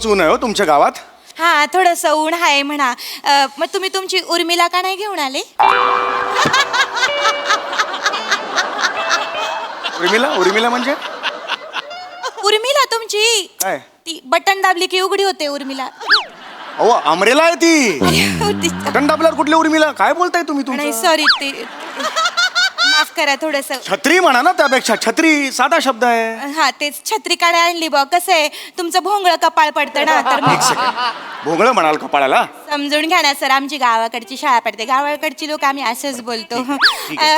खूपच ऊन आहे हो तुमच्या गावात. हा थोडस ऊन आहे म्हणा. मग तुम्ही तुमची उर्मिला का नाही घेऊन आले? उर्मिला उर्मिला म्हणजे उर्मिला तुमची काय? ती बटन दाबली की उघडी होते उर्मिला. अहो अमरेला आहे ती. ती- बटन दाबल्यावर कुठली उर्मिला? काय बोलताय तुम्ही नाही तुमचं? सॉरी ते माफ करा थोडस. छत्री म्हणा ना, त्यापेक्षा छत्री साधा शब्द आहे. हा तेच छत्री काढा आणली बा. कसं आहे तुमचं भोंगळ कपाळ पडतं ना तर मग भोंगळ म्हणाल कपाळाला. समजून घ्या ना सर. आमची गावाकडची शाळा पडते. गावाकडची लोक आम्ही असंच बोलतो.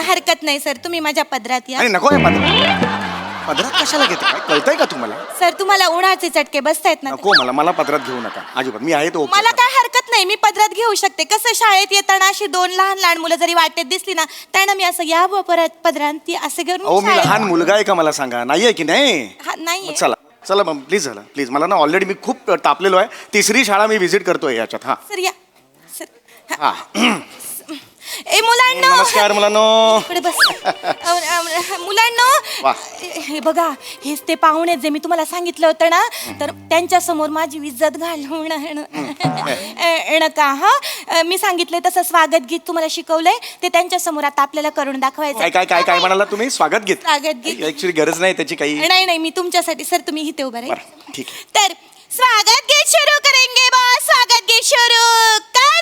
हरकत नाही सर. तुम्ही माझ्या पदरात या. आणि नको हे पदरात कशाला घेते? काय कळतंय का तुम्हाला? सर तुम्हाला उन्हाचे चटके बसतायत ना. नको मला पदरात घेऊ नका अजिबात. मी आहे तो. मला काय हरकत नाही. मी पदरात घेऊ शकते. कसं शाळेत येताना अशी दोन लहान लहान मुलं जरी वाटेत दिसली ना त्यांना मी असं या बुवा परत पदरात ती असं अहो घेऊन मी लहान मुलगा आहे का? मला सांगा. नाहीये की नाही? नाही चला चला मग प्लीज झालं प्लीज. मला ना ऑलरेडी मी खूप तापलेलो आहे. तिसरी शाळा मी व्हिजिट करतोय याच्यात. हा सर या सर. हा. ए मुलांनो नमस्कार मुलांनो. इकडे बस. मुलांनो वा. हे बघा हेच ते पाहुणे जे मी तुम्हाला सांगितलं होतं ना तर त्यांच्या समोर माझी इज्जत घालवून नका. हा मी सांगितलंय तसं स्वागत गीत तुम्हाला शिकवलंय ते त्यांच्या समोर आता आपल्याला करून दाखवायचं. काय काय काय काय म्हणाला तुम्ही? स्वागत गीत? स्वागत गीत. ऍक्च्युली गरज नाही त्याची काही. नाही नाही मी तुमच्यासाठी सर तुम्ही इथे उभं राहा. बरं, ठीक आहे. तर स्वागत गीत सुरू करेंगे बॉस. स्वागत गीत सुरू कर.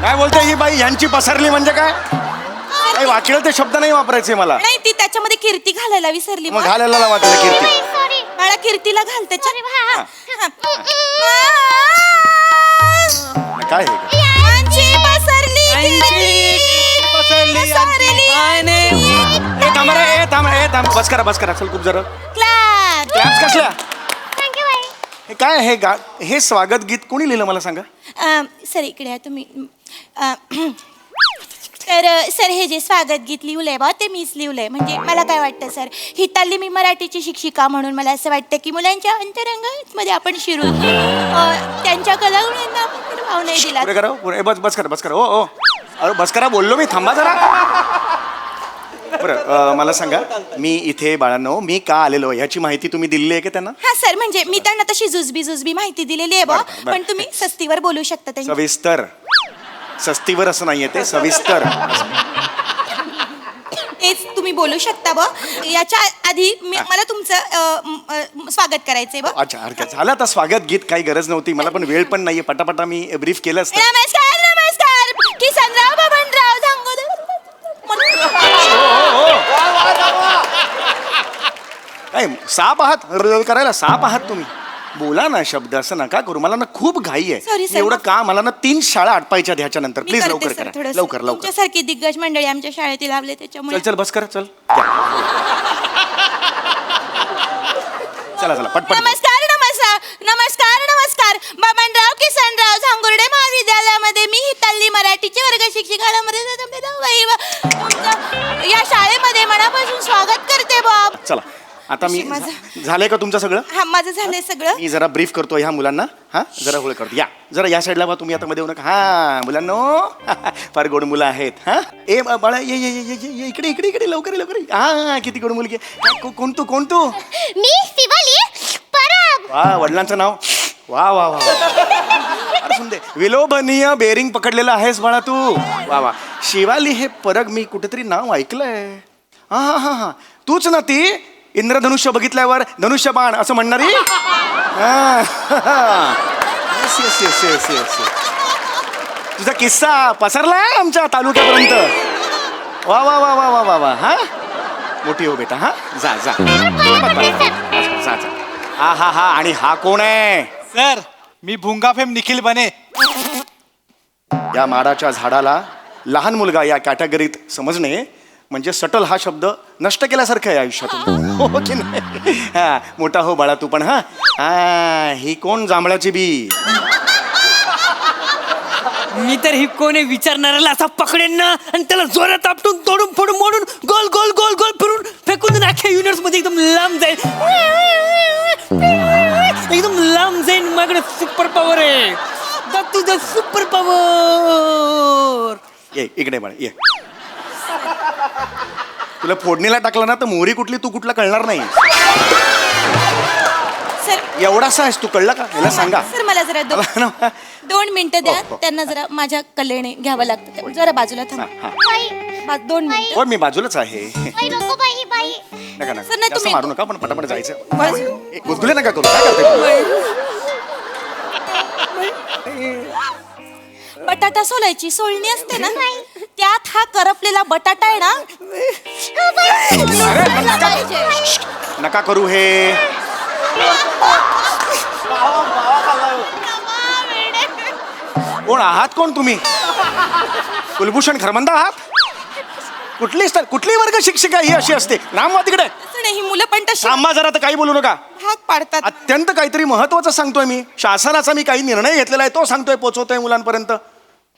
काय बोलते ही बाई? यांची पसरली म्हणजे काय? काही वाचलं ते शब्द नाही वापरायचे मला. नाही ती त्याच्यामध्ये कीर्ती घालायला विसरली. मग घालायला वाटलं कीर्ती. मला कीर्तीला घाल त्याच्या. काय हे? यांची पसरली थांब बस करा चल खूप जरा. क्लॅप. क्लॅप्स कसल्या? हे काय हे स्वागत गीत कोणी लिहिलं मला सांगा? सर इकडे या तुम्ही. तर सर हे जे स्वागत गीत लिहिलंय बा ते मीच लिहिलंय. म्हणजे मला काय वाटतं सर हिताली मी मराठीची शिक्षिका म्हणून मला असं वाटतं की मुलांच्या अंतरंगामध्ये आपण शिरून त्यांच्या कलागुणांना आपण भाव नाही दिला. पुढे करा पुढे. बस करा ओ अरे बस करा बोललो मी. थांबा जरा. बरं मला सांगा मी इथे बाळांनो मी का आलेलो ह्याची माहिती तुम्ही दिलेली आहे की त्यांना? हा सर म्हणजे मी त्यांना तशी जुजबी माहिती दिलेली आहे बा. पण तुम्ही सस्तीवर बोलू शकता त्यांच्या. सविस्तर. सस्तीवर असं नाहीये ते सविस्तर. तेच तुम्ही बोलू शकता बा. याच्या आधी मला तुमचं स्वागत करायचंय बा. अच्छा हरकत झालं. आता स्वागत गीत काही गरज नव्हती. मला पण वेळ पण नाहीये. पटापटा मी ब्रीफ केलं असतं. नमस्कार किसनराव बबनराव झांगोदर. काय साप आहात? करायला साप आहात तुम्ही? बोला ना शब्द. असं नका करू. मला ना खूप घाई आहे. Sorry, sir. एवढं का? मला ना 3 शाळा आटपायच्या ह्याच्या नंतर. मी प्लीज करते, लवकर sir, करा. थोडंसं. लवकर तुमच्यासारखी दिग्गज मंडळी आमच्या शाळेत लावले त्याच्यामुळे. चल बस करा चल. चला पटपट. नमस्कार बबनराव किसनराव झांगुर्डे महाविद्यालयामध्ये मी हिताली मराठीची वर्ग शिक्षिका या शाळेमध्ये मनापासून स्वागत करते बाब. चला आता मी झालंय का तुमचं सगळं? हा माझं झालंय सगळं. मी जरा ब्रीफ करतो ह्या मुलांना. हा जरा होळ करतो. या जरा या साईडला बा तुम्ही. आता मध्ये येऊ नका. हा मुलांनो फार गोड मुलं आहेत. हा ए बाळा ये इकडे लवकर. हा किती गोड मुलगी. कोण तू? मी शिवाली परब. वा वडिलांचं नाव. वा सुंदर. विलोभनीय बेरिंग पकडलेलं आहेस बाळा तू. वा शिवाली हे परग मी कुठेतरी नाव ऐकलंय. हा तूच ना ती इंद्रधनुष्य बघितल्यावर धनुष्य बाण असं म्हणणारी? येस. तुझा किस्सा पसरलाय आमच्या तालुक्यापर्यंत. वा हा मोठी हो बेटा. हा जा अच्छा अच्छा. हा हा हा. आणि हा कोण आहे? सर मी भुंगाफेम निखिल बने. या माडाच्या झाडाला लहान मुलगा या कॅटेगरीत समजणे म्हणजे सटल हा शब्द नष्ट केल्यासारखं आहे आयुष्यातून. हो की नाही? हा मोठा हो बाळा तू पण. हा हा. ही कोण जांभळाची बी? मी तर ही कोणी विचारणाऱ्याला असा पकडेन ना आणि त्याला जोरात आपटून तोडून फोडून मोडून गोल गोल गोल गोल फिरून फेकून देईन. अख्ख्या युनिवर्स मध्ये एकदम लांब जाईल. एकदम लांब जाईन. माझ्याकडे सुपर पॉवर आहे. तुझं सुपर पॉवर. ये इकडे बाळा ये. तुला फोडणीला टाकलं ना तर मोहरी कुठली तू कुठला कळणार नाही. सर एवढासा आहेस तू, कळलं का? मला सांगा. सर मला जरा दोन मिनिटं द्या. त्यांना जरा माझ्या कलेने घ्यावं लागतं. जरा बाजूला हा, थांबा. हा. 2 मिनिटं. हो मी बाजूलाच आहे. बाई नको बाई बाई. नका नका सर, नाही, जास्त तुम्ही- मारू नका पण पटापट जायचं. बाजू- ए, गुदगुले नका करू. काय करते बटाटा सोलायची सोलणी असते ना, त्यात हा करपलेला बटाटा आहे ना, सोलायला पाहिजे. नका करू हे. कोण आहात? कोण तुम्ही? कुलभूषण खरमंदा आहात? कुठली वर्ग शिक्षिका ही अशी असते? रामवा तिकडे. असं नाही, ही मुलं पण तशी थांबा जरा, तर काही बोलू नका. भाग पाडतात. अत्यंत काहीतरी महत्वाचं सांगतोय मी. शासनाचा मी काही निर्णय घेतलेला आहे तो सांगतोय, पोचवतोय मुलांपर्यंत.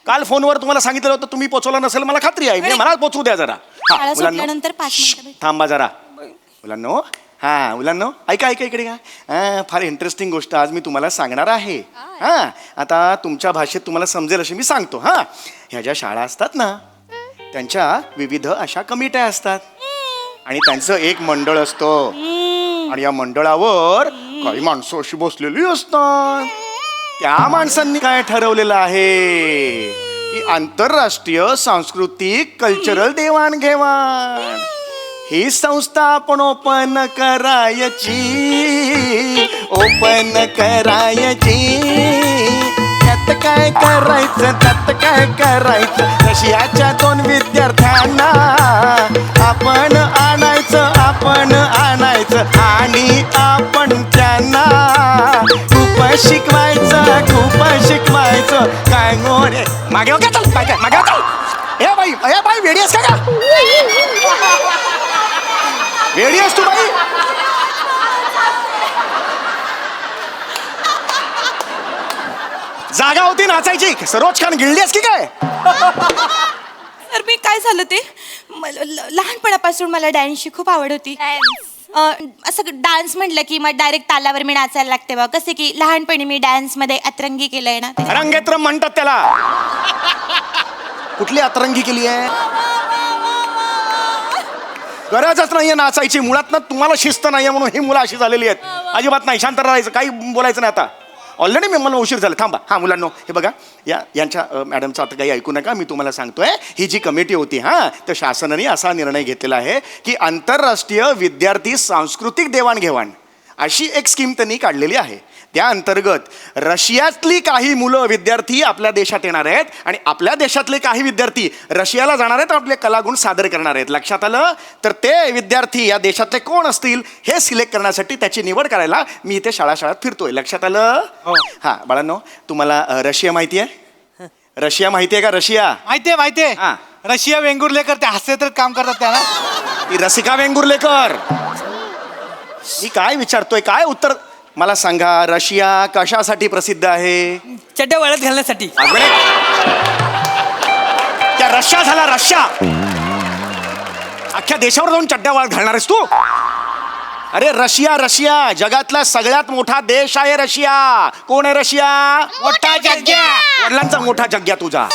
काल फोनवर तुम्हाला सांगितलं होतं, तुम्ही पोचवला नसेल मला खात्री आहे. मला पोचवू द्या जरा. हा, शाळा मुलांनो. सुटल्यानंतर 5 मिनिटं भेट. थांबा जरा. मुलांनो, हा मुलांनो, ऐका ऐका इकडे का. फार इंटरेस्टिंग गोष्ट आज मी तुम्हाला सांगणार आहे. हा आता तुमच्या भाषेत तुम्हाला समजेल अशी मी सांगतो. हा ह्या ज्या शाळा असतात ना, त्यांच्या विविध अशा कमिट्या असतात आणि त्यांचं एक मंडळ असतं आणि या मंडळावर काही माणसं अशी बसलेली असतात. त्या माणसांनी काय ठरवलेलं आहे की आंतरराष्ट्रीय सांस्कृतिक कल्चरल देवाणघेवाण ही संस्था आपण ओपन करायची. त्यात काय करायचं रशियाच्या 2 विद्यार्थ्यांना आपण आणायचं आणि आपण त्यांना खूप शिकवायचं. काय मोरे मागे का चल, मागे चल. ए बाई वेडी आहेस का? वेडी आहेस तू बाई? जागा होती नाचायची, सरोज खान गिळली आहेस की काय? तर मी काय झालं ते लहानपणापासून मला डान्सची खूप आवड होती. असं डान्स म्हटलं की मग डायरेक्ट तालावर मी नाचायला लागते बा. कसे की लहानपणी मी डान्स मध्ये अतरंगी केलंय ना. रंगेत्रम म्हणतात त्याला. कुठली अतरंगी केली आहे? गरजच नाहीये नाचायची मुळात ना. तुम्हाला शिस्त नाहीये म्हणून ही मुलं अशी झालेली आहेत. अजिबात नाही, शांत राहायचं, काही बोलायचं नाही. आता ऑलरेडी मला उशीर झाला. थांबा. हा मुलांनो, हे बघा यांच्या मॅडमचं आता काही ऐकू नका. मी तुम्हाला सांगतोय, ही जी कमिटी होती तर शासनाने असा निर्णय घेतलेला आहे की आंतरराष्ट्रीय विद्यार्थी सांस्कृतिक देवाणघेवाण अशी एक स्कीम त्यांनी काढलेली आहे. त्या अंतर्गत रशियातली काही मुलं विद्यार्थी आपल्या देशात येणार आहेत आणि आपल्या देशातले काही विद्यार्थी रशियाला जाणार आहेत, आपले कलागुण सादर करणार आहेत. लक्षात आलं? तर ते विद्यार्थी या देशातले कोण असतील हे सिलेक्ट करण्यासाठी, त्याची निवड करायला मी इथे शाळात फिरतोय. लक्षात आलं? हा बाळांनो, तुम्हाला रशिया माहिती आहे? रशिया माहिती आहे का? रशिया माहितीये. हा. रशिया वेंगुर्लेकर ते हास्य तर काम करतात त्याला. ती रसिका वेंगुर्लेकर. मी काय विचारतोय, काय उत्तर मला सांगा. रशिया कशासाठी प्रसिद्ध आहे? चड्ड्या वाळत घालण्यासाठी. त्या रशिया झाला रशिया. अख्ख्या देशावर जाऊन चड्ड्या वाळत घालणार आहेस तू? अरे रशिया जगातला सगळ्यात मोठा देश आहे रशिया. कोण आहे रशिया? मोठा जग्या. वडिलांचा मोठा जग्या तुझा.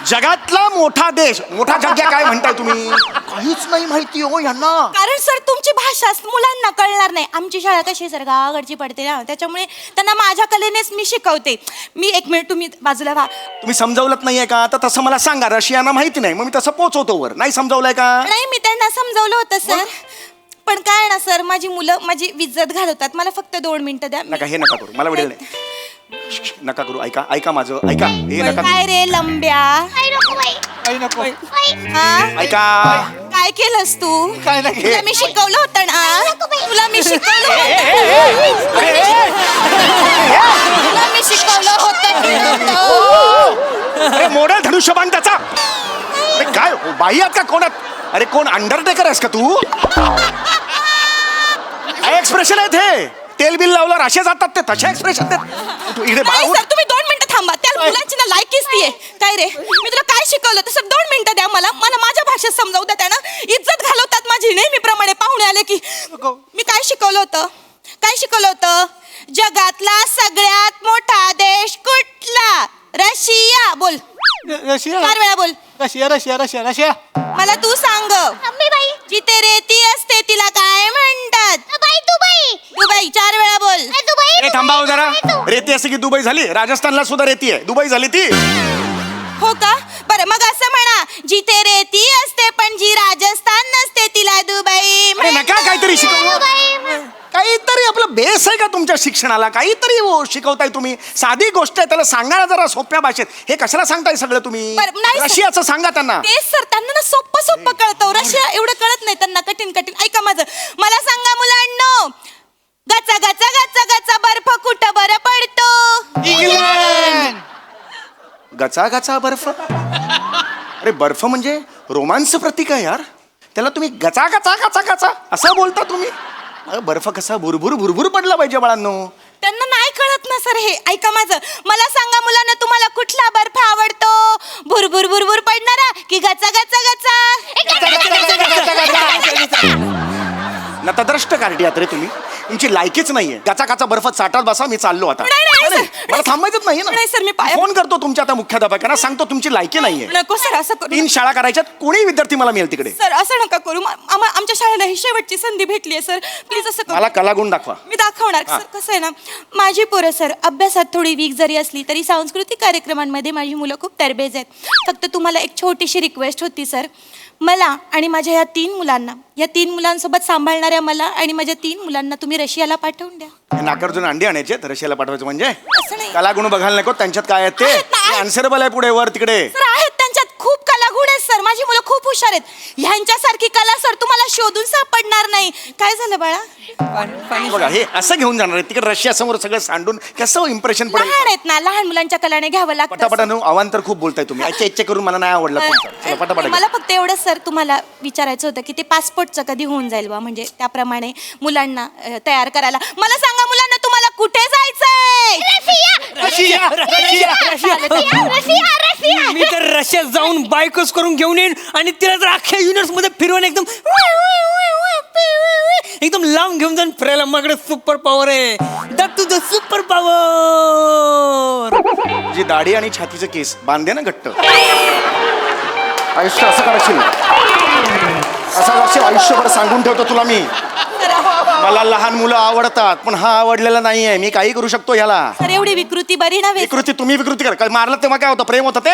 जगातला मोठा देश. मोठा जग्या काय म्हणताय तुम्ही? काहीच नाही माहिती हो यांना. कारण सर तुमची भाषा मुलांना कळणार नाही. आमची शाळा कशी सर गावाकडची पडते ना, त्याच्यामुळे त्यांना माझ्या कलेनेच मी शिकवते. मी 1 मिनिट तुम्ही बाजूला व्हा. तुम्ही समजावलंच नाहीये का? तर तसं मला सांगा. रशियाना माहिती नाही, मग मी तसं पोचवतो वर. नाही समजावलंय का? नाही, मी त्यांना समजावलं होतं सर. पण काय ना सर, माझी मुलं माझी विज्जत घालवतात. मला फक्त 2 मिनिटं द्या. नका, हे नका करू, मला वेळ नाही. नका करू. ऐका माझं, ऐका. हे नका काय रे लंब्या? बाई नको बाई. काही नको. बाई. हा? ऐका. काय केलंस तू? काय नाही तुला मी शिकवलं होतं ना, तुला मी शिकवलं होतं की नव्हतं? अरे मोडल धनुष्यबाण त्याचा. अरे काय बाई आहात का कोणात? अरे कोण अंडरटेकर आहेस का तू? काय एक्सप्रेशन आहेत हे? तेल बिल लावलं राशे जातात ते तसे एक्सप्रेशन देत इकडे नाही बाळा सर, तुम्ही 2 मिनिटं थांबा. त्या मुलांची ना लायकीच ती आहे. काय रे, मी तुला काय शिकवलं तर सर 2 मिनिटं द्या मला माझ्या भाषेत समजावू द्या. त्यानं इज्जत घालवतात माझी नेहमीप्रमाणे पाहुणे आले की. मी काय शिकवलं होतं? जगातला सगळ्यात मोठा देश कुठला? रशिया. बोल, रशिया 4 वेळा बोल. Russia Russia Russia Russia. मला तू सांग, मम्मी बाई जिथे रेती असते तिला काय म्हणतात? बाई दुबई दुबई. 4 वेळा बोल. दुबई ए थांबा हो जरा. रेती असं की दुबई झाली? राजस्थानला सुद्धा रेती आहे, दुबई झाली ती. हो का? बरं मग असं म्हणा, जिथे रेती असते पण जी राजस्थान नसते तिला दुबई अरे नका काहीतरी शिकवू. काहीतरी आपलं बेस आहे का तुमच्या शिक्षणाला? काहीतरी शिकवताय तुम्ही. साधी गोष्ट आहे, त्याला सांगा ना जरा सोप्या भाषेत. हे कशाला सांगताय सगळं तुम्ही? बरं, नाही सर. रशियाचं सांगा त्यांना. तेच सर, त्यांना ना सोप्पं कळतं. रशिया एवढं कळत नाही त्यांना, कठीण. ऐका माझं, मला सांगा मुलांनो, गचा गचा गचा गचा बर्फ कुठं बरं पडतो? इंग्लंड. गचा गचा बर्फ. अरे बर्फ म्हणजे रोमांस प्रतीक आहे यार. त्याला तुम्ही गचा गचा गचा गचा असं बोलता तुम्ही? अरे बर्फ कसा भुरभुर भुरभुर पडला पाहिजे बाळांनो. त्यांना नाही कळत ना सर हे. ऐका माझं, मला सांगा मुलांना, तुम्हाला कुठला बर्फ आवडतो? भुरभुर भुरभुर पडणारा की गचा गचा गचा? नतद्रष्ट कार्टी आहात रे तुम्ही. तुमची लायकीच नाहीये. गचा गचा बर्फात साठात बसा, मी चाललो आता. नाही, नाही, सर. मला थांबायचंच नाही नाही, सर, मी ना. फोन करतो तुमच्या आता मुख्याध्यापकांना, सांगतो तुमची लायकी नाहीये. नको सर, असं करू 3 शाळा करायच्यात, कोणी विद्यार्थी मला मिळेल तिकडे. सर. असं नका करू. आमच्या शाळेला ही शेवटची संधी भेटली आहे सर, प्लीज असं करू. मला कलागुण दाखवा. मी दाखवणार सर. कसं आहे ना, माझी पोरं सर अभ्यासात थोडी वीक जरी असली तरी सांस्कृतिक कार्यक्रमांमध्ये माझी मुलं खूप तरबेज आहेत. फक्त तुम्हाला एक छोटीशी रिक्वेस्ट होती सर. मला आणि माझ्या या 3 मुलांना, या 3 मुलांसोबत सांभाळणाऱ्या मला आणि माझ्या 3 मुलांना तुम्ही रशियाला पाठवून द्या. हे नाकार्जुन अंडी आणायचे रशियाला पाठवायचं म्हणजे? असं नाही. कलागुण बघायला नको त्यांच्यात काय आहेत आहेत ना, ते आहेत. आन्सरेबल आहे पुढे वर तिकडे. सर आहेत त्यांच्यात खूप कलागुण आहेत सर. माझी मुलं खूप हुशार आहेत. ह्यांच्यासारखी कला सर तुम्हाला शोधून सापडणार नाही. काय झालं बाळा? बघा हे असं घेऊन जाणार आहे तिकडे रशिया समोर सगळं सांडून कसं इम्प्रेशन पडेल. लहान आहेत ना, लहान मुलांच्या कलाने घ्यावं लागतं. पटापटा अवांतर खूप बोलताय तुम्ही. इच्छा करून मला नाही आवडलं तुमचं. चला, पटापटा मला फक्त एवढंच सर तुम्हाला विचारायचं होतं की ते पासपोर्टचं कधी होऊन जाईल बा, म्हणजे त्याप्रमाणे मुलांना तयार करायला. मला सांगा मुलांना, तुम्हाला कुठे जायचंय? रशिया रशिया रशिया मी तर रशियात जाऊन बायकोच करून घेऊन येईन आणि तिला जर अख्ख्या युनिव्हर्स मध्ये फिरवून एकदम लांब घेऊन जाऊन फिरायला. माझ्याकडे सुपर पॉवर आहे. That to the super power. जी दाढी आणि छातीचे केस बांधे ना घट्ट, आयुष्य असं करशील. असं करशील आयुष्यभर. सांगून ठेवतो तुला मी. मला लहान मुलं आवडतात पण हा आवडलेला नाहीये. मी काही करू शकतो ह्याला. सर एवढी विकृती बरी नव्हे. विकृती तुम्ही विकृती करा. काय मारलं तेव्हा काय होतं? प्रेम होतं ते.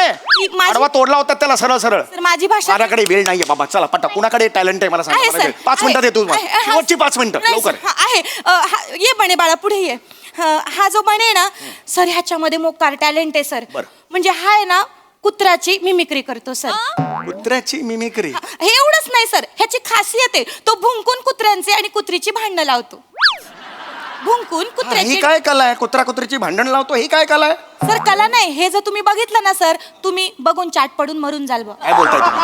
माझी- आडवा तोडला होता त्याला सरळ सरळ. सर माझी भाषा माझ्याकडे वेळ नाहीये बाबा. चला पटा, कुणाकडे टॅलेंट आहे मला आहे सांग. सर. 5 मिनिटात येतो आहे, आहे, शेवटची 5 मिनिटं नाही, लवकर. सर, आहे. ये बने बाळा, पुढे ये. हा जो बने ना सर, ह्याच्यामध्ये मोकार टॅलेंट आहे सर. बरं. म्हणजे हा आहे ना कुत्र्याची मिमिक्री करतो सर. कुत्र्याची मिमिक्री. हे एवढंच नाही सर, ह्याची खासियत आहे, तो भुंकून कुत्र्यांचे आणि कुत्रीची भांडणं लावतो. भुंकून ही कुत्र्याची. काय कला आहे? कुत्रा कुत्रीची भांडण लावतो, ही काय कला आहे? सर कला नाही, हे जर तुम्ही बघितलं ना सर, तुम्ही बघून चाट पडून मरून जाल बा. काय बोलताय तुम्ही?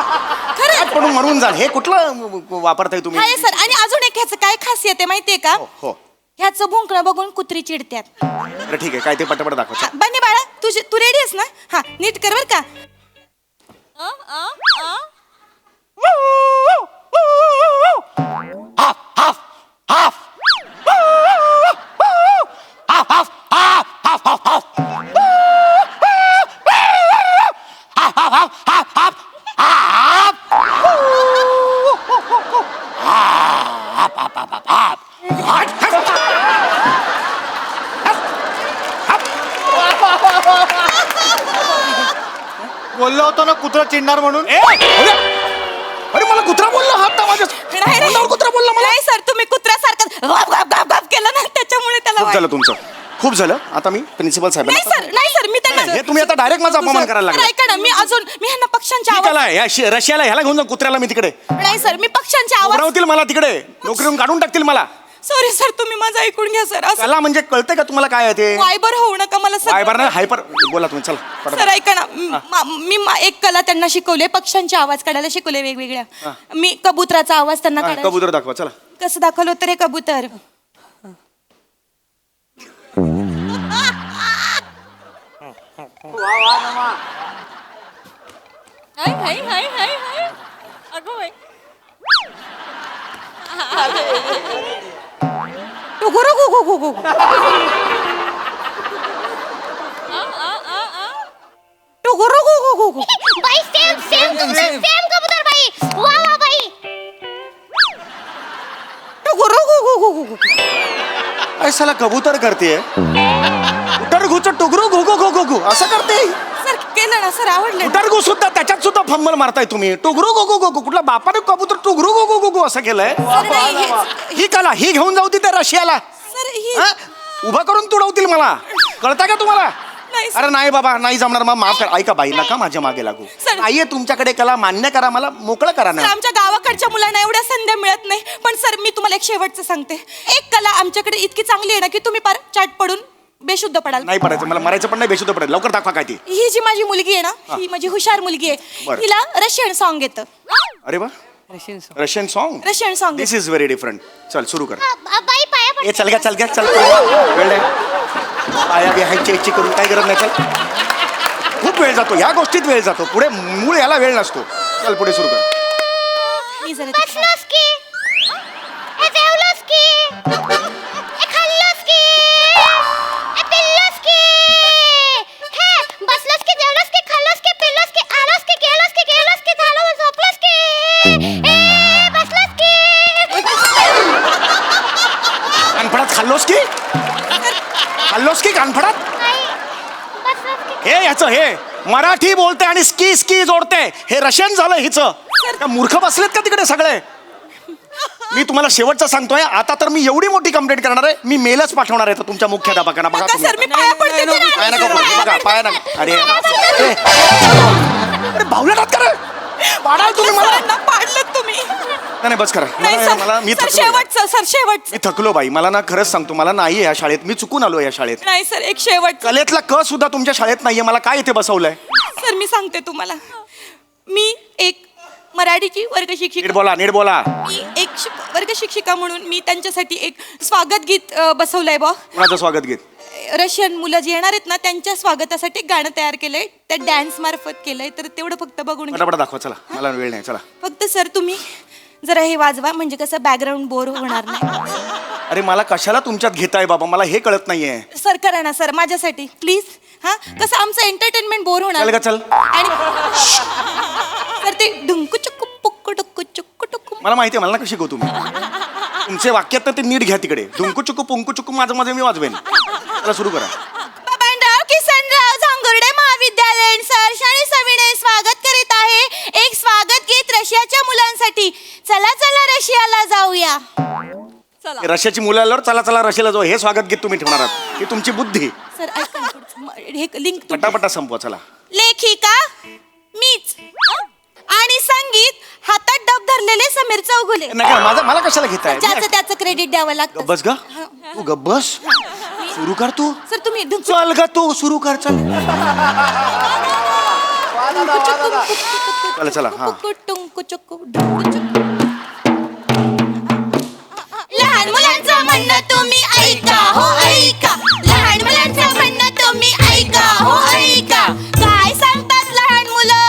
खरंच पडून मरून जाल. हे कुठलं वापरताय तुम्ही? आहे सर. आणि अजून एक ह्याचं काय खासियत आहे माहितीये का? हो. ह्याचं भुंकणं बघून कुत्री चिडत्यात. बरं ठीक आहे, काय ते पटापट दाखव. बने बाळा, तू रेडी आहेस ना? हा, नीट कर बर का. बोललो होतो ना कुत्रा चिडणार म्हणून. अरे मला कुत्रा बोलला. हा आता माझ्या तोंडावर कुत्रा बोलला मला. नाही सर, तुम्ही कुत्र्यासारखं गाप गाप गाप गाप केलं ना, त्याच्यामुळे त्याला खूप झालं वाटलं. तुमचं. खूप झालं आता मी प्रिन्सिपल नाही साहेबांना सर नाही सर मी त्यांना नाही, हे तुम्ही आता direct माझा अपमान करायला सर, लागला. ऐका ना मी ह्यांना पक्ष्यांच्या ठीक आवाज आहे रशियाला ह्याला घेऊन जा कुत्र्याला मी तिकडे नाही सर मी पक्ष्यांच्या आवाज उडवतील मला तिकडे नोकरीवरून काढून टाकतील मला सॉरी सर तुम्ही माझं ऐकून घ्या सर असं त्याला म्हणजे कळतंय का तुम्हाला काय आहे ते वायबर होऊ नका मला सर वायबर नाही हायपर बोला तुम्ही चला सर पटापट. ऐका ना एक कला त्यांना शिकवले पक्ष्यांचे आवाज काढायला शिकवले वेगवेगळ्या मी कबुतराचा आवाज त्यांना हा, काढायला कबूतर दाखवा चला कसं दाखवलं होतं रे कबूतर हाय हाय हाय हाय हाय अगं बाई टुगुरु गु गु गु गु टुगुरु गु गु गु गु बाई सेम सेम कबूतर बाई वा वा बाई टुगुरु गु गु गु गु गु ऐसाला कबूतर करते उटरगुच टुगरू घु घु घु घु असं करते सर केलं ना सर आवडलं उटरगु सुद्धा त्याच्यात सुद्धा फंबल मारताय तुम्ही टुगरू घु घु घु घु कुठला बापाने कबूतर टुगरू घु घु घु घु असं केलंय सर नाही हेच- ही कला ही घेऊन जाऊ त्या रशियाला सर ही हा? उभा करून तुडवतील मला कळतं का तुम्हाला नाही, सर. अरे नाही बाबा नाही जमणार मग माफ करा ऐका बाई नका माझ्या मागे लागू सर. नाहीये तुमच्याकडे कला मान्य करा मला मोकळं करा सर, ना आमच्या गावाकडच्या मुलांना एवढ्या संध्या मिळत नाही पण सर मी तुम्हाला एक शेवटचं सांगते एक कला आमच्याकडे इतकी चांगली आहे ना की तुम्ही पार चाट पडून बेशुद्ध पडाल नाही पडायचं मला मरायचं पण नाही बेशुद्ध पडायचं लवकर दाखवा काय ती ही जी माझी मुलगी आहे ना ही माझी हुशार मुलगी आहे बरं. हिला रशियन सॉन्ग येतं अरे वा Russian song. Russian song Russian song this is very different चल सुरू कर बाई पाया पड ए चल गया चल वेळ नाही आया बी हायची इच्छी करून काय गरज नाही चल खूप वेळ जातो या गोष्टीत वेळ जातो पुढे मूळ याला वेळ नसतो चल पुढे सुरू कर मी जरा तिकडे- बसलोस की ए जेवलोस की ए खाल्लोस की ए पिल्लोस की हे बसलोस की जेवलोस की खाल्लोस की पिल्लोस की आलोस की गेलोस की झालो झोपलोस की ए बसलोस की कानफडात खाल्लोस की कानफडात नाही बसलोस की हे याचं हे मराठी बोलते आणि स्की स्की जोडते हे रशियन झालं हिचं का मूर्ख बसलेत का तिकडे सगळे मी तुम्हाला शेवटचं सांगतोय आता तर मी एवढी मोठी कंप्लेंट करणार आहे मी मेलच पाठवणार आहे तुमच्या मुख्याध्यापकांना बघा नका तुम्ही सर मी पाया पडते नाही, तुला. पाय नका पडू, बघा पाय नका अरे ए, अरे बावल्यात करा पाडाल तुम्ही मला सरांना पाडलं तुम्ही नाही बस करा नाही मला मी सर थकलो शेवटचं सर शेवटचं मी थकलो बाई मला ना खरंच सांगतो मला नाही या शाळेत मी चुकून आलो या शाळेत नाही सर एक शेवटचं कलेतला क सुद्धा तुमच्या शाळेत नाहीये मला काय इथे बसवलंय सर मी सांगते तुम्हाला मी एक मराठीची वर्ग नीट शिक्षिका बोला नीट बोला मी एक वर्ग शिक्षिका म्हणून मी त्यांच्यासाठी एक स्वागत गीत बसवलंय बा कुणाचं स्वागत घेत रशियन मुलं जी येणार आहेत ना त्यांच्या स्वागतासाठी एक गाणं तयार केलंय त्या डॅन्स मार्फत केलंय तर तेवढं फक्त बघून घ्या. पटापट दाखवा चला मला वेळ नाही चला फक्त सर तुम्ही जरा हे वाजवा म्हणजे कसं बॅकग्राऊंड बोर होणार नाही अरे मला कशाला तुमच्यात घेताय बाबा मला हे कळत नाहीये सर करा ना सर माझ्यासाठी प्लीज हा कसं आमचं एंटरटेनमेंट बोर होणार चल का चल आणि सर ते ढुंकू चुक्कू पुक्कू टुक्कू चुक्कू टुक्कू मला माहिती आहे मला नका शिकवू तुम्ही तुमचे वाक्यात तर ते नीट घ्या तिकडे धुंकू चुकू पुंकू चुकू माझं माझं मी वाजवेन चला सुरू करा बाबांराव किसनराव झांगुर्डे महाविद्यालय सर शाळे सविनय स्वागत करीत आहे एक स्वागत गीत रशियाच्या मुलांसाठी चला चला रशियाला जाऊया हे रशियाची मुलं आल्यावर चला चला रशियाला जाऊ हे स्वागत गीत तुम्ही ठेवणार आहात ही तुमची बुद्धी सर ऐका ना पुढचं. हे लिंक पटापटा संपवा चला लेखिका मीच आणि संगीत हातात डब धरलेले समीर चौगुले नका माझं मला कशाला घेताय ज्याचं त्याचं क्रेडिट द्यावं लागतं गब्बस ग तू गब्बस सुरू कर तू सर तुम्ही ढुंकू चल ग तू सुरू कर चल चला चला हा टुंकू चुक्कू ढुंकू चुक्कू. लहान मुलांचं म्हणणं तुम्ही ऐका हो ऐका लहान मुलांचं म्हणणं तुम्ही ऐका हो ऐका काय सांगतात लहान मुलं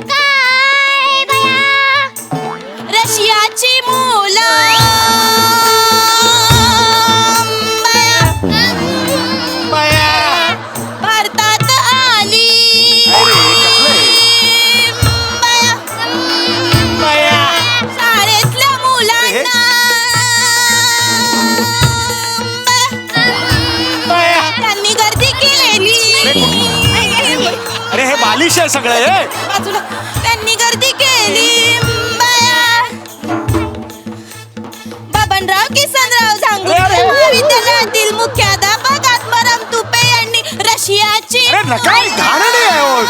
काय बया रशियाची मुलं भारतात आली शाळेतल्या मुलांना त्यांनी गर्दी केलेली अरे हे बालिश आहे सगळं हे बाजूला त्यांनी गर्दी केली बाबा किसनराव सांगू महाविद्यालयातील मुख्याध्यापक आत्माराम तुपे यांनी रशियाची अरे नका गाणं नाही आहे हो.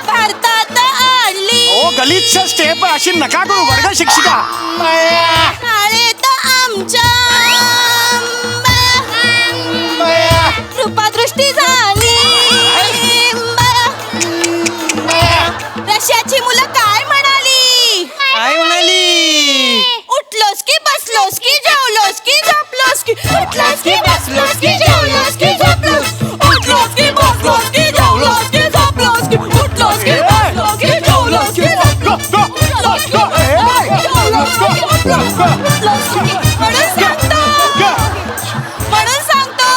भारतात आणली. ओ गलिच्छ स्टेप अशी नका करू वर्ग शिक्षिका. शाळेत आमच्या कृपादृष्टी झाली. रशियाची मुलं काय म्हणाली? काय म्हणाली? उठलोस की बसलोस की जेवलोस की झोपलोस की उठलोस की बसलोस की जेवलोस की झोपलोस उठलोस की बसलोस की जेवलोस की झोपलोस की उठलोस की बसलोस की जेवलोस की झोपलोस की उठलोस की जेवलोस की उठलोस की म्हणून सांगतो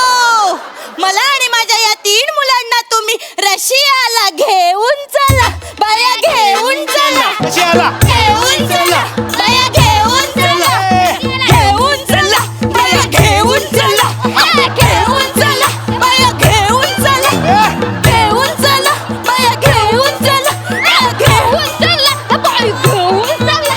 मला आणि माझ्या या 3 मुलांना तुम्ही रशियाला घेऊन चला. बाया घेऊन चला. रशियाला घेऊन चला. बाया घेऊन चला. घेऊन चला. बाया घेऊन चला. घेऊन चला. बाया घेऊन चला. घेऊन चला. बाया घेऊन चला. घेऊन चला. बाया घेऊन चला.